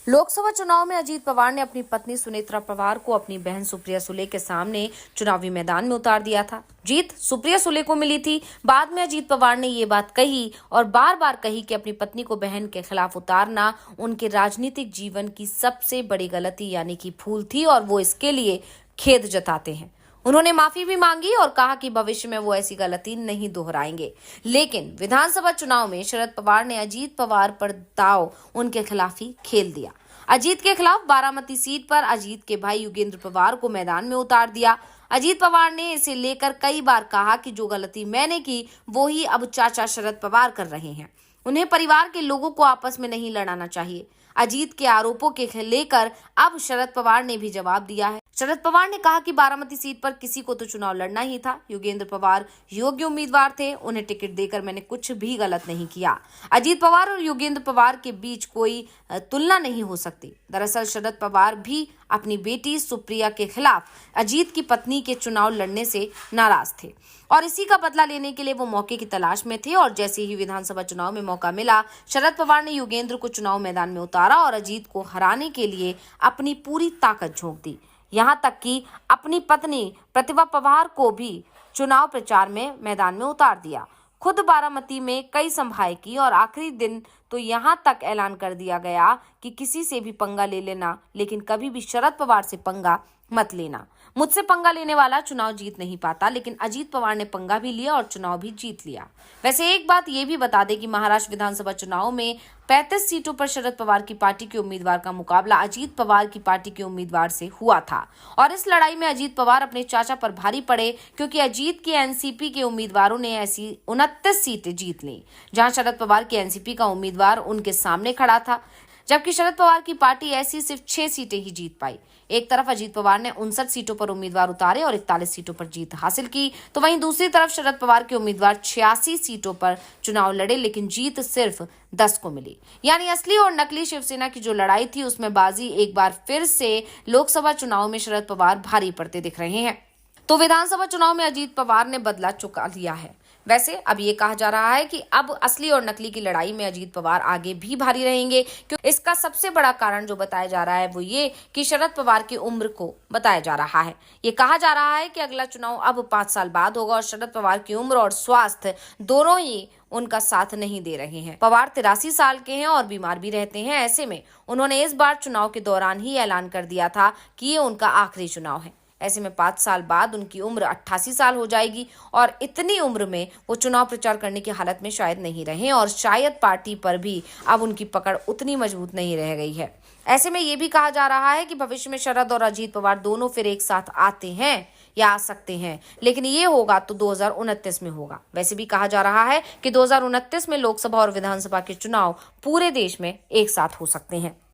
लोकसभा चुनाव में अजीत पवार ने अपनी पत्नी सुनेत्रा पवार को अपनी बहन सुप्रिया सुले के सामने चुनावी मैदान में उतार दिया था। जीत सुप्रिया सुले को मिली थी। बाद में अजीत पवार ने ये बात कही और बार बार कही कि अपनी पत्नी को बहन के खिलाफ उतारना उनके राजनीतिक जीवन की सबसे बड़ी गलती यानी कि भूल थी और वो इसके लिए खेद जताते हैं। उन्होंने माफी भी मांगी और कहा कि भविष्य में वो ऐसी गलती नहीं दोहराएंगे। लेकिन विधानसभा चुनाव में शरद पवार ने अजीत पवार पर दांव उनके खिलाफ ही खेल दिया। अजीत के खिलाफ बारामती सीट पर अजीत के भाई योगेंद्र पवार को मैदान में उतार दिया। अजीत पवार ने इसे लेकर कई बार कहा कि जो गलती मैंने की वो ही अब चाचा शरद पवार कर रहे हैं। उन्हें परिवार के लोगों को आपस में नहीं लड़ाना चाहिए। अजीत के आरोपों के लेकर अब शरद पवार ने भी जवाब दिया है। शरद पवार ने कहा कि बारामती सीट पर किसी को तो चुनाव लड़ना ही था। योगेंद्र पवार योग्य उम्मीदवार थे, उन्हें टिकट देकर मैंने कुछ भी गलत नहीं किया। अजीत पवार और योगेंद्र पवार के बीच कोई तुलना नहीं हो सकती। दरअसल शरद पवार भी अपनी बेटी सुप्रिया के खिलाफ अजीत की पत्नी के चुनाव लड़ने से नाराज थे और इसी का बदला लेने के लिए वो मौके की तलाश में थे। और जैसे ही विधानसभा चुनाव में मौका मिला, शरद पवार ने योगेंद्र को चुनाव मैदान में उतारा और अजीत को हराने के लिए अपनी पूरी ताकत झोंक दी। यहां तक कि अपनी पत्नी प्रतिभा पवार को भी चुनाव प्रचार में मैदान में उतार दिया। खुद बारामती में कई सभाएं की और आखिरी दिन तो यहां तक ऐलान कर दिया गया कि किसी से भी पंगा ले लेना, लेकिन कभी भी शरद पवार से पंगा मत लेना। मुझसे पंगा लेने वाला चुनाव जीत नहीं पाता, लेकिन अजीत पवार ने पंगा भी लिया और चुनाव भी जीत लिया। वैसे एक बात ये भी बता दें कि महाराष्ट्र विधानसभा चुनाव में 35 सीटों पर शरद पवार की पार्टी के उम्मीदवार का मुकाबला अजीत पवार की पार्टी के उम्मीदवार से हुआ था और इस लड़ाई में अजीत पवार अपने चाचा पर भारी पड़े, क्योंकि अजीत के एनसीपी के उम्मीदवारों ने ऐसी 29 सीटें जीत ली जहां शरद पवार के एनसीपी का उम्मीदवार उनके सामने खड़ा था, जबकि शरद पवार की पार्टी ऐसी सिर्फ 6 सीटें ही जीत पाई। एक तरफ अजीत पवार ने 59 सीटों पर उम्मीदवार उतारे और 41 सीटों पर जीत हासिल की, तो वहीं दूसरी तरफ शरद पवार के उम्मीदवार 86 सीटों पर चुनाव लड़े, लेकिन जीत सिर्फ 10 को मिली। यानी असली और नकली शिवसेना की जो लड़ाई थी उसमें बाजी एक बार फिर से लोकसभा चुनाव में शरद पवार भारी पड़ते दिख रहे हैं। तो विधानसभा चुनाव में अजीत पवार ने बदला चुका लिया है। वैसे अब ये कहा जा रहा है कि अब असली और नकली की लड़ाई में अजीत पवार आगे भी भारी रहेंगे, क्योंकि इसका सबसे बड़ा कारण जो बताया जा रहा है वो ये कि शरद पवार की उम्र को बताया जा रहा है। ये कहा जा रहा है कि अगला चुनाव अब 5 साल बाद होगा और शरद पवार की उम्र और स्वास्थ्य दोनों ही उनका साथ नहीं दे रहे हैं। पवार 83 साल के हैं और बीमार भी रहते हैं। ऐसे में उन्होंने इस बार चुनाव के दौरान ही ऐलान कर दिया था कि ये उनका आखिरी चुनाव है। ऐसे में 5 साल बाद उनकी उम्र 88 साल हो जाएगी और इतनी उम्र में वो चुनाव प्रचार करने की हालत में शायद नहीं रहे और शायद पार्टी पर भी अब उनकी पकड़ उतनी मजबूत नहीं रह गई है। ऐसे में ये भी कहा जा रहा है कि भविष्य में शरद और अजीत पवार दोनों फिर एक साथ आते हैं या आ सकते हैं, लेकिन ये होगा तो 2029 में होगा। वैसे भी कहा जा रहा है कि 2029 में लोकसभा और विधानसभा के चुनाव पूरे देश में एक साथ हो सकते हैं।